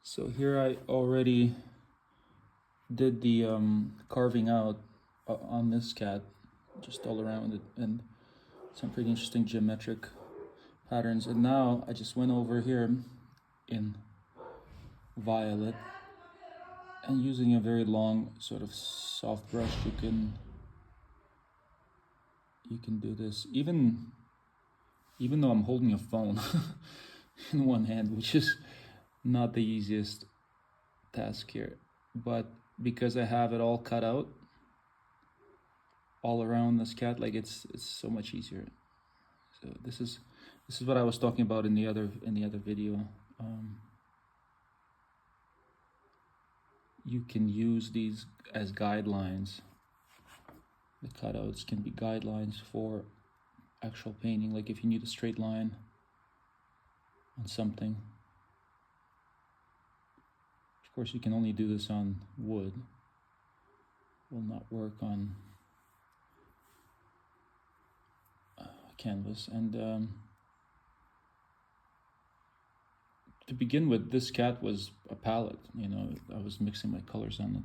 So here I already did the carving out on this cat, just all around it, and some pretty interesting geometric patterns. And now I just went over here in violet, and using a very long sort of soft brush, you can do this even though I'm holding a phone in one hand, which is not the easiest task here. But because I have it all cut out all around this cat, like it's so much easier. So this is what I was talking about in the other video. You can use these as guidelines. The cutouts can be guidelines for actual painting, like if you need a straight line on something. Of course, you can only do this on wood. Will not work on canvas. And to begin with, this cat was a palette. You know, I was mixing my colors on it.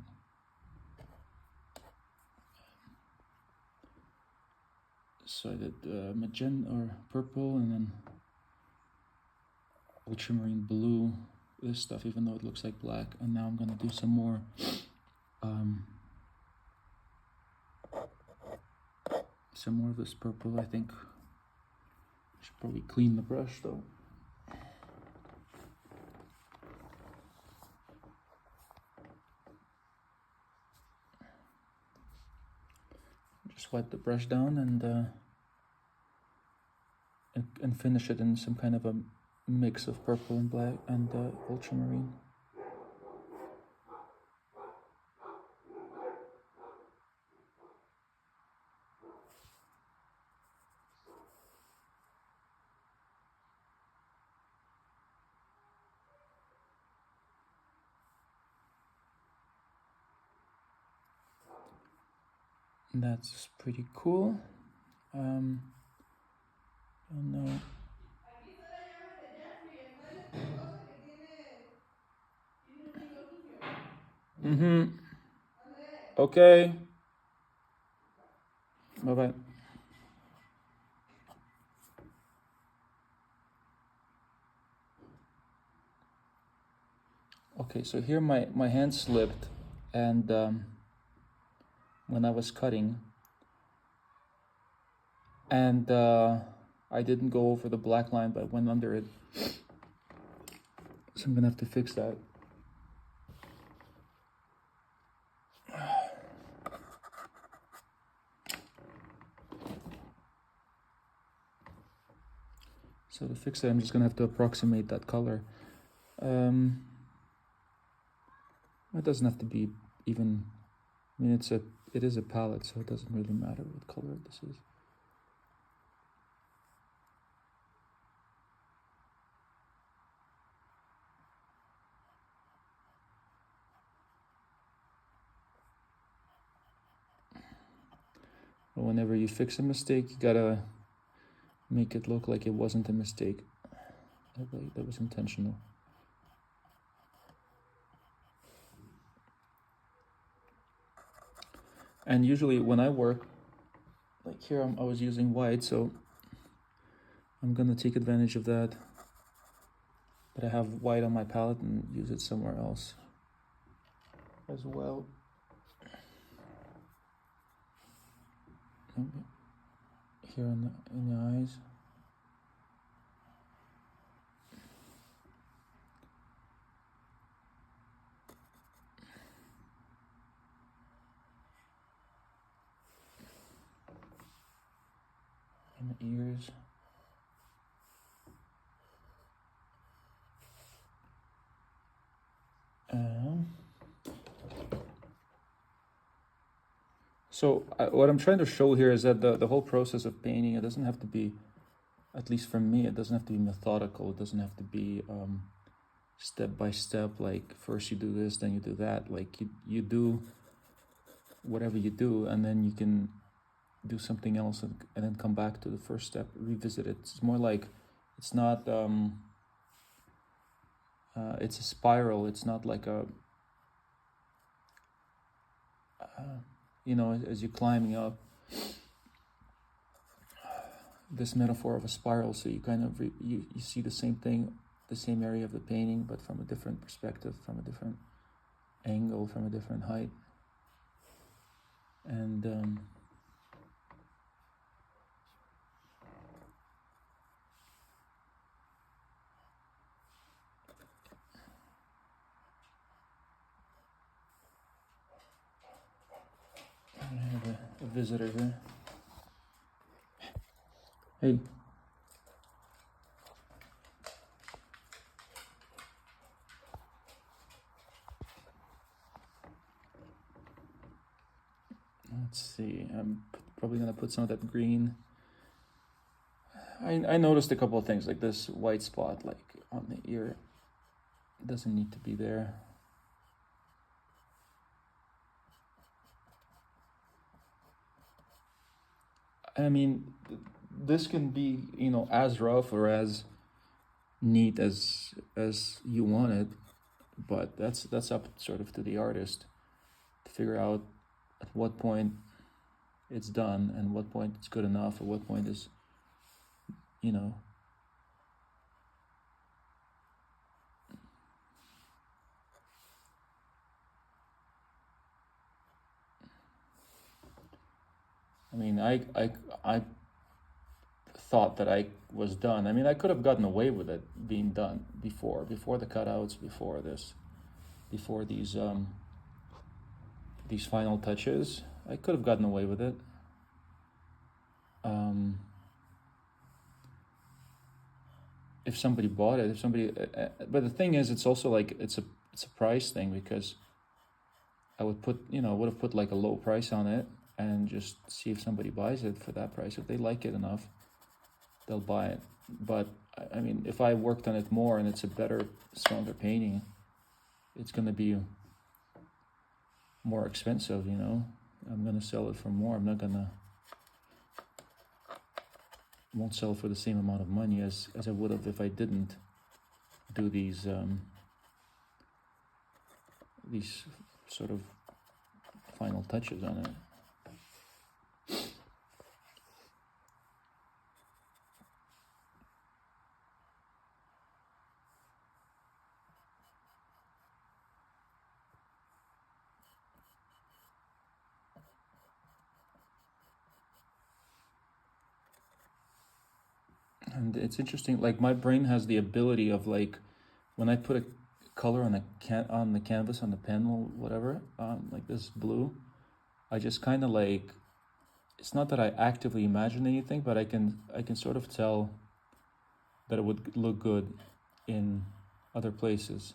So I did magenta or purple, and then ultramarine blue, this stuff, even though it looks like black. And now I'm gonna do some more of this purple. I think I should probably clean the brush though. Just wipe the brush down and finish it in some kind of a mix of purple and black and ultramarine. That's pretty cool. I don't know. Okay. Bye-bye. Okay, so here my hand slipped, and when I was cutting, and I didn't go over the black line, but went under it. So I'm gonna have to fix that. So to fix it, I'm just gonna have to approximate that color. It doesn't have to be even. I mean, it is a palette, so it doesn't really matter what color this is. But whenever you fix a mistake, you gotta make it look like it wasn't a mistake. That was intentional. And usually when I work, like here I was using white, so I'm gonna take advantage of that. But I have white on my palette and use it somewhere else as well. Here in the eyes. In the ears. So what I'm trying to show here is that the whole process of painting, it doesn't have to be, at least for me, it doesn't have to be methodical. It doesn't have to be step by step, like first you do this, then you do that. Like you do whatever you do, and then you can do something else and then come back to the first step, revisit it. It's more like, it's not it's a spiral. It's not like a, as you're climbing up, this metaphor of a spiral. So you kind of you see the same thing, the same area of the painting, but from a different perspective, from a different angle, from a different height. And I have a visitor here. Hey. Let's see, I'm probably gonna put some of that green. I noticed a couple of things, like this white spot, like on the ear. It doesn't need to be there. I mean, this can be, as rough or as neat as you want it, but that's up sort of to the artist to figure out at what point it's done and what point it's good enough, or what point is, I mean, I thought that I was done. I mean, I could have gotten away with it being done before the cutouts, before these final touches. I could have gotten away with it. If somebody bought it, but the thing is, it's also like it's a price thing, because I would have put like a low price on it and just see if somebody buys it for that price. If they like it enough, they'll buy it. But I mean, if I worked on it more and it's a better, stronger painting, it's going to be more expensive, I'm going to sell it for more. Won't sell for the same amount of money as I would have if I didn't do these sort of final touches on it. And it's interesting, like my brain has the ability of, like, when I put a color on the canvas, on the pen, or whatever, like this blue, I just kind of like, it's not that I actively imagine anything, but I can sort of tell that it would look good in other places.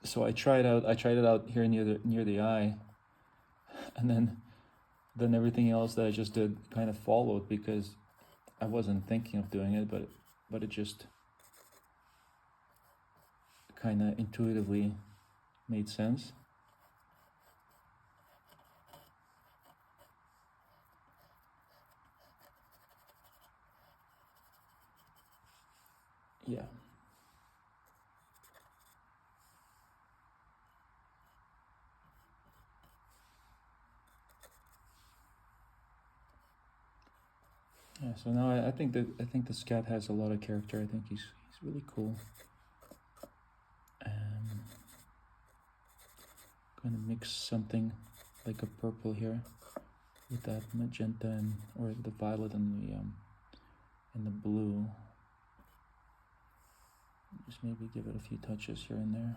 So I tried it out here near the eye, and then everything else that I just did kind of followed, because I wasn't thinking of doing it, but it just kind of intuitively made sense. Yeah. Yeah, so now I think this cat has a lot of character. I think he's really cool. Gonna mix something like a purple here with that magenta or the violet and the blue. Just maybe give it a few touches here and there.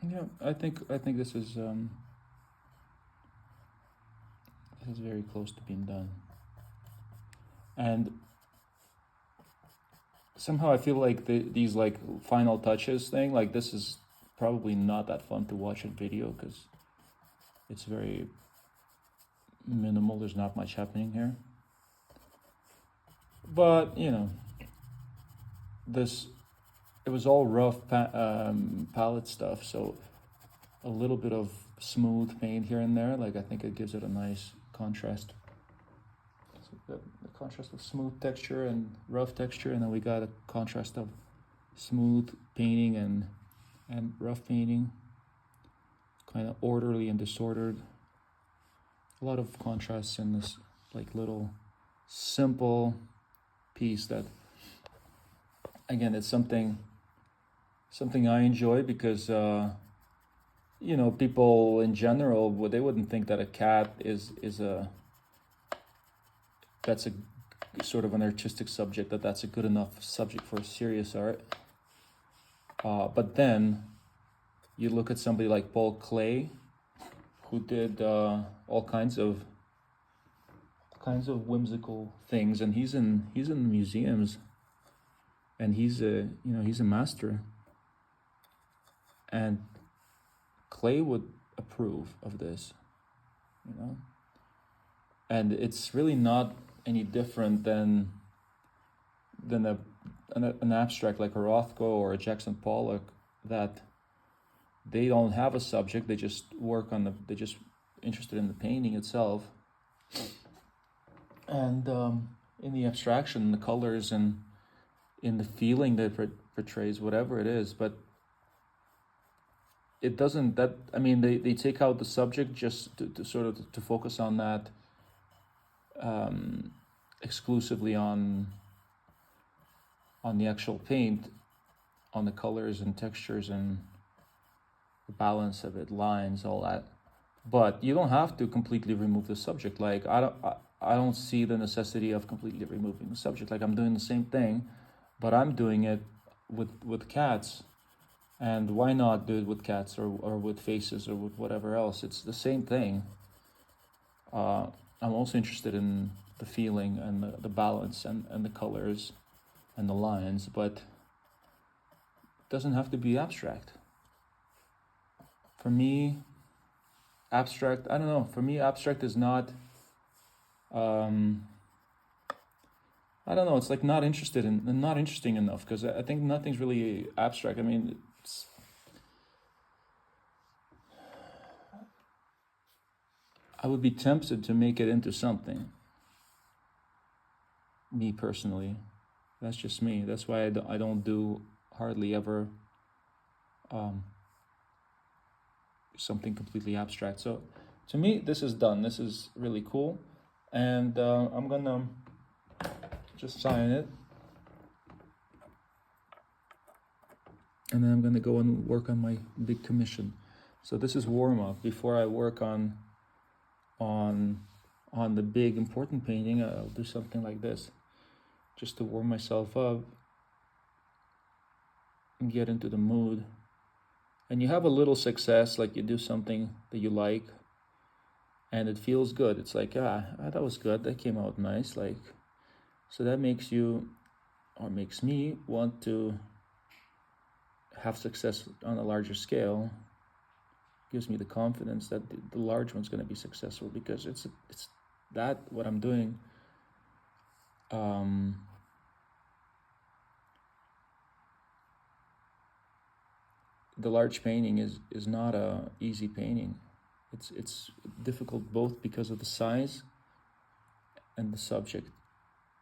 Yeah, I think this is very close to being done, and somehow I feel like these like final touches thing, like this is probably not that fun to watch in video because it's very minimal. There's not much happening here. But, you know, it was all rough palette stuff, so a little bit of smooth paint here and there, like I think it gives it a nice contrast. So the contrast of smooth texture and rough texture, and then we got a contrast of smooth painting and rough painting, kind of orderly and disordered. A lot of contrasts in this like little simple piece that, again, it's something I enjoy because you know, people in general, they wouldn't think that a cat is that's a sort of an artistic subject, that's a good enough subject for serious art. But then you look at somebody like Paul Klee, who did all kinds of whimsical things, and he's in the museums, and he's a master. And Klee would approve of this, you know, and it's really not any different than an abstract like a Rothko or a Jackson Pollock, that they don't have a subject, they just work on they're just interested in the painting itself, and in the abstraction, in the colors, and in the feeling that portrays, whatever it is. But it doesn't, they take out the subject just to sort of to focus on that exclusively on the actual paint, on the colors and textures and the balance of it, lines, all that. But you don't have to completely remove the subject. Like I don't see the necessity of completely removing the subject. Like I'm doing the same thing, but I'm doing it with cats. And why not do it with cats or with faces or with whatever else? It's the same thing. I'm also interested in the feeling and the balance and the colors and the lines, but it doesn't have to be abstract. For me, abstract, I don't know, for me abstract is not, I don't know, it's like not interesting enough, because I think nothing's really abstract. I mean, I would be tempted to make it into something. Me personally, that's just me. That's why I don't do hardly ever something completely abstract. So to me, this is done. This is really cool, and I'm gonna just sign it, and then I'm gonna go and work on my big commission. So this is warm up before I work on the big important painting. I'll do something like this just to warm myself up and get into the mood. And you have a little success, like you do something that you like and it feels good. It's like, that was good, that came out nice. Like, so that makes you, or makes me, want to have success on a larger scale. Gives me the confidence that the large one's going to be successful, because it's that what I'm doing. The large painting is not a easy painting. It's difficult both because of the size and the subject.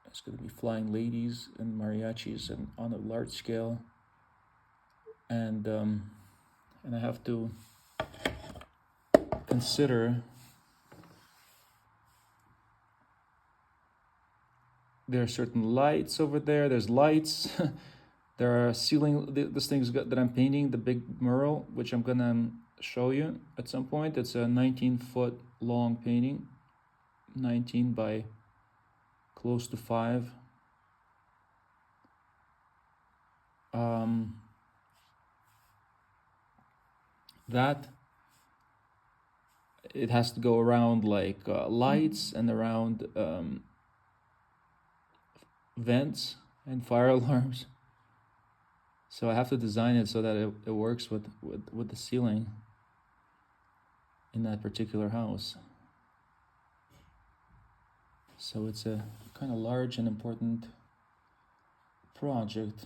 It's going to be flying ladies and mariachis and on a large scale, and I have to consider there are certain lights over there. There's lights. There are ceiling. This thing's that I'm painting, the big mural, which I'm gonna show you at some point. It's a 19-foot long painting, 19 by close to 5. That it has to go around like lights and around vents and fire alarms. So I have to design it so that it works with the ceiling in that particular house. So it's a kind of large and important project.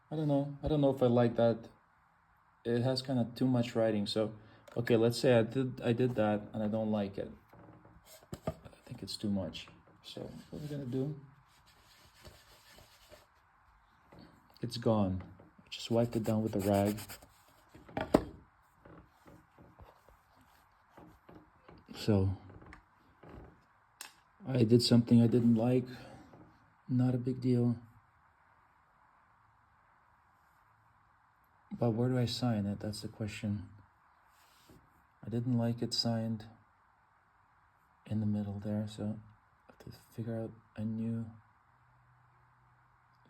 I don't know if I like that. It has kind of too much writing. So, okay, let's say I did that and I don't like it. I think it's too much. So what we're gonna do? It's gone. Just wipe it down with a rag. So I did something I didn't like. Not a big deal. But where do I sign it? That's the question. I didn't like it signed in the middle there, so I have to figure out a new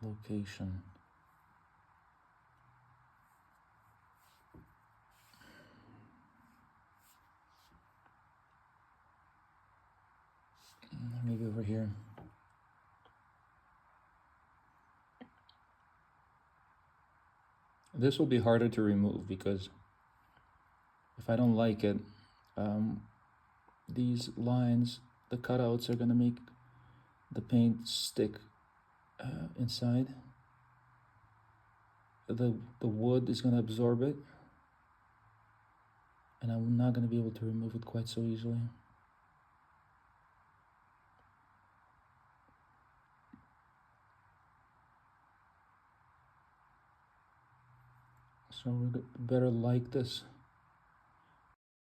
location. Maybe over here. This will be harder to remove because if I don't like it, these lines, the cutouts, are gonna make the paint stick inside. The wood is gonna absorb it, and I'm not gonna be able to remove it quite so easily. So we better like this.